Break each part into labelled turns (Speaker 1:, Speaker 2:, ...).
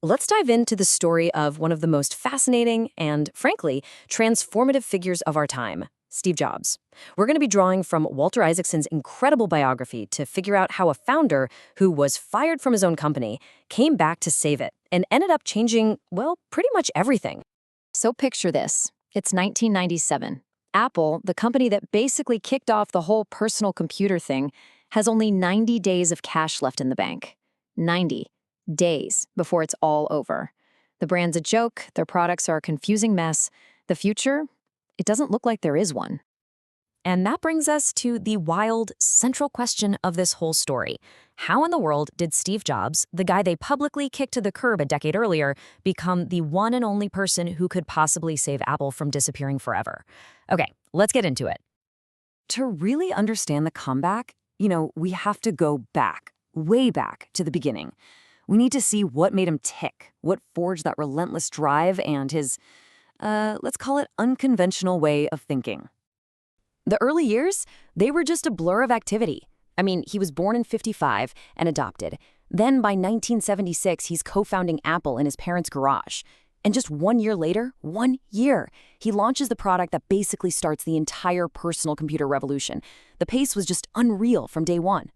Speaker 1: Let's dive into the story of one of the most fascinating and, frankly, transformative figures of our time, Steve Jobs. We're going to be drawing from Walter Isaacson's incredible biography to figure out how a founder who was fired from his own company came back to save it and ended up changing, well, pretty much everything.
Speaker 2: So picture this. It's 1997. Apple, the company that basically kicked off the whole personal computer thing, has only 90 days of cash left in the bank. 90 days before it's all over. The brand's a joke, their products are a confusing mess. The future? It doesn't look like there is one.
Speaker 1: And that brings us to the wild, central question of this whole story. How in the world did Steve Jobs, the guy they publicly kicked to the curb a decade earlier, become the one and only person who could possibly save Apple from disappearing forever? Okay, let's get into it. To really understand the comeback, we have to go back, way back to the beginning. We need to see what made him tick, what forged that relentless drive and his, let's call it unconventional way of thinking. The early years, they were just a blur of activity. I mean, he was born in '55 and adopted. Then by 1976, he's co-founding Apple in his parents' garage. And just 1 year later, 1 year, he launches the product that basically starts the entire personal computer revolution. The pace was just unreal from day one.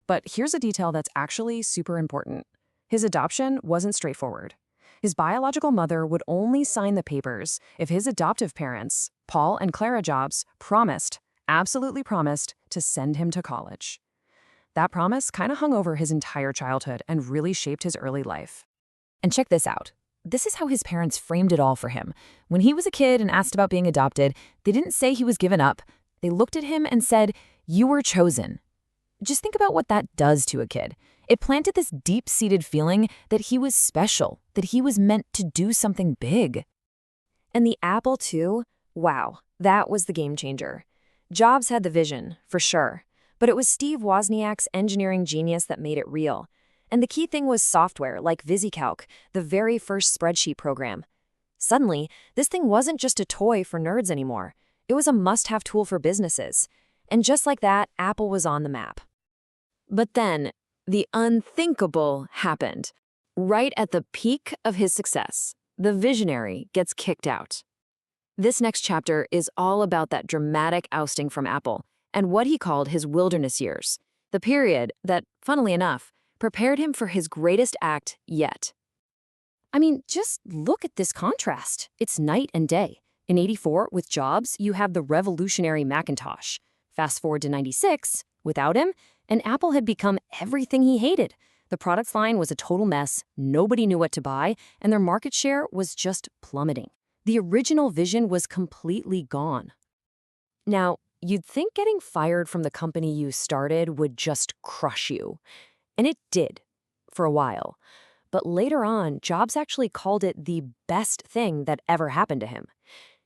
Speaker 1: But here's a detail that's actually super important. His adoption wasn't straightforward. His biological mother would only sign the papers if his adoptive parents, Paul and Clara Jobs, absolutely promised, to send him to college. That promise kind of hung over his entire childhood and really shaped his early life. And check this out. This is how his parents framed it all for him. When he was a kid and asked about being adopted, they didn't say he was given up. They looked at him and said, "You were chosen." Just think about what that does to a kid. It planted this deep-seated feeling that he was special, that he was meant to do something big. And the Apple II, wow, that was the game changer. Jobs had the vision, for sure, but it was Steve Wozniak's engineering genius that made it real. And the key thing was software like VisiCalc, the very first spreadsheet program. Suddenly, this thing wasn't just a toy for nerds anymore. It was a must-have tool for businesses. And just like that, Apple was on the map. But then, the unthinkable happened. Right at the peak of his success, the visionary gets kicked out. This next chapter is all about that dramatic ousting from Apple and what he called his wilderness years, the period that, funnily enough, prepared him for his greatest act yet. I mean, just look at this contrast. It's night and day. In '84, with Jobs, you have the revolutionary Macintosh. Fast forward to '96, without him, and Apple had become everything he hated. The product line was a total mess, nobody knew what to buy, and their market share was just plummeting. The original vision was completely gone. Now, you'd think getting fired from the company you started would just crush you. And it did, for a while. But later on, Jobs actually called it the best thing that ever happened to him.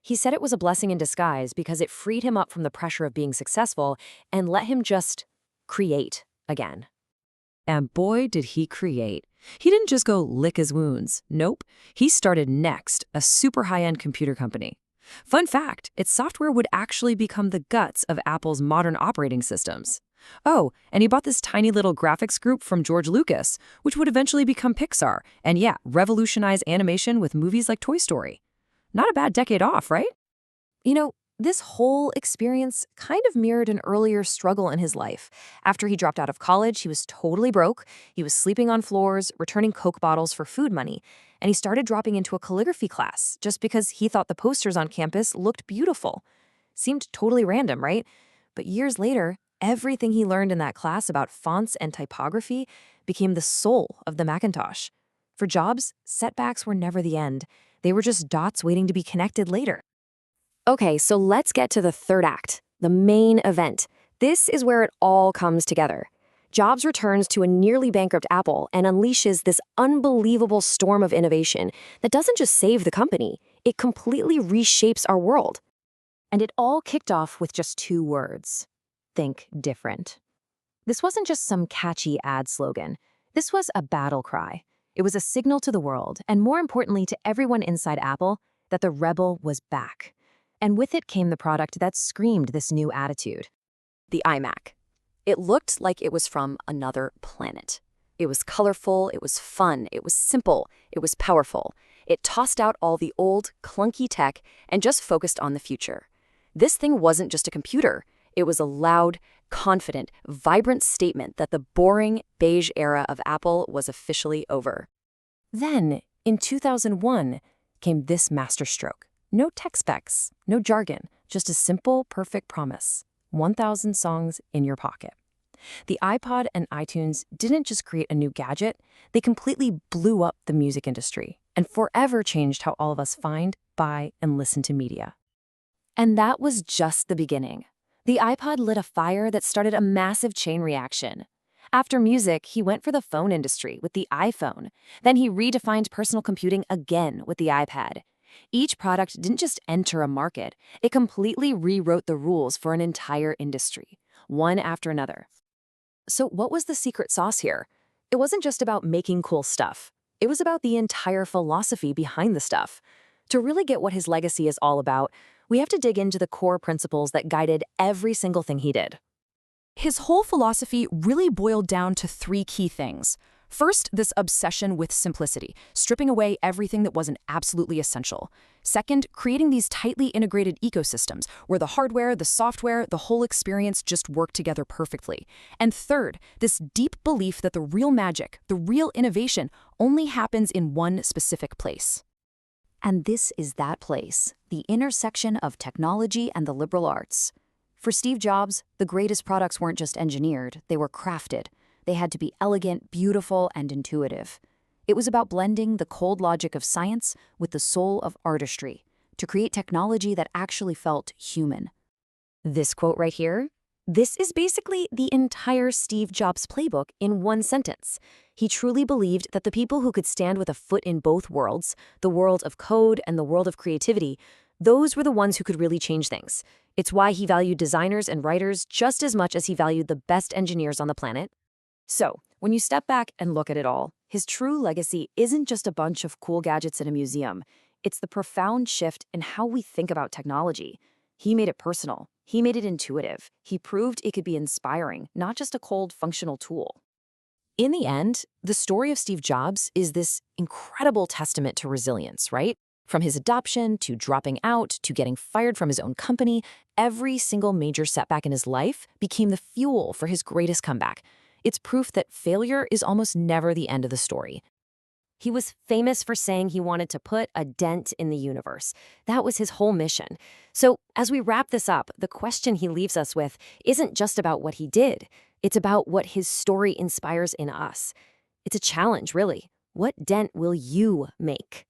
Speaker 1: He said it was a blessing in disguise because it freed him up from the pressure of being successful and let him just create again. And boy, did he create. He didn't just go lick his wounds. Nope. He started Next, a super high-end computer company. Fun fact, its software would actually become the guts of Apple's modern operating systems. Oh, and he bought this tiny little graphics group from George Lucas, which would eventually become Pixar, and yeah, revolutionize animation with movies like Toy Story. Not a bad decade off, right? This whole experience kind of mirrored an earlier struggle in his life. After he dropped out of college, he was totally broke. He was sleeping on floors, returning Coke bottles for food money, and he started dropping into a calligraphy class just because he thought the posters on campus looked beautiful. Seemed totally random, right? But years later, everything he learned in that class about fonts and typography became the soul of the Macintosh. For Jobs, setbacks were never the end. They were just dots waiting to be connected later. Okay, so let's get to the third act, the main event. This is where it all comes together. Jobs returns to a nearly bankrupt Apple and unleashes this unbelievable storm of innovation that doesn't just save the company, it completely reshapes our world. And it all kicked off with just 2 words. Think different. This wasn't just some catchy ad slogan. This was a battle cry. It was a signal to the world, and more importantly to everyone inside Apple, that the rebel was back. And with it came the product that screamed this new attitude. The iMac. It looked like it was from another planet.
Speaker 3: It was colorful, it was fun, it was simple, it was powerful. It tossed out all the old, clunky tech and just focused on the future. This thing wasn't just a computer. It was a loud, confident, vibrant statement that the boring, beige era of Apple was officially over.
Speaker 1: Then, in 2001, came this masterstroke. No tech specs, no jargon, just a simple, perfect promise. 1,000 songs in your pocket. The iPod and iTunes didn't just create a new gadget, they completely blew up the music industry and forever changed how all of us find, buy, and listen to media. And that was just the beginning. The iPod lit a fire that started a massive chain reaction. After music, he went for the phone industry with the iPhone. Then he redefined personal computing again with the iPad. Each product didn't just enter a market, it completely rewrote the rules for an entire industry, one after another. So what was the secret sauce here? It wasn't just about making cool stuff. It was about the entire philosophy behind the stuff. To really get what his legacy is all about, we have to dig into the core principles that guided every single thing he did.
Speaker 4: His whole philosophy really boiled down to three key things. First, this obsession with simplicity, stripping away everything that wasn't absolutely essential. Second, creating these tightly integrated ecosystems where the hardware, the software, the whole experience just work together perfectly. And third, this deep belief that the real magic, the real innovation, only happens in one specific place.
Speaker 2: And this is that place, the intersection of technology and the liberal arts. For Steve Jobs, the greatest products weren't just engineered, they were crafted. They had to be elegant, beautiful, and intuitive. It was about blending the cold logic of science with the soul of artistry to create technology that actually felt human.
Speaker 1: This quote right here, this is basically the entire Steve Jobs playbook in one sentence. He truly believed that the people who could stand with a foot in both worlds, the world of code and the world of creativity, those were the ones who could really change things. It's why he valued designers and writers just as much as he valued the best engineers on the planet. So, when you step back and look at it all, his true legacy isn't just a bunch of cool gadgets in a museum. It's the profound shift in how we think about technology. He made it personal. He made it intuitive. He proved it could be inspiring, not just a cold, functional tool. In the end, the story of Steve Jobs is this incredible testament to resilience, right? From his adoption to dropping out to getting fired from his own company, every single major setback in his life became the fuel for his greatest comeback. It's proof that failure is almost never the end of the story. He was famous for saying he wanted to put a dent in the universe. That was his whole mission. So as we wrap this up, the question he leaves us with isn't just about what he did. It's about what his story inspires in us. It's a challenge, really. What dent will you make?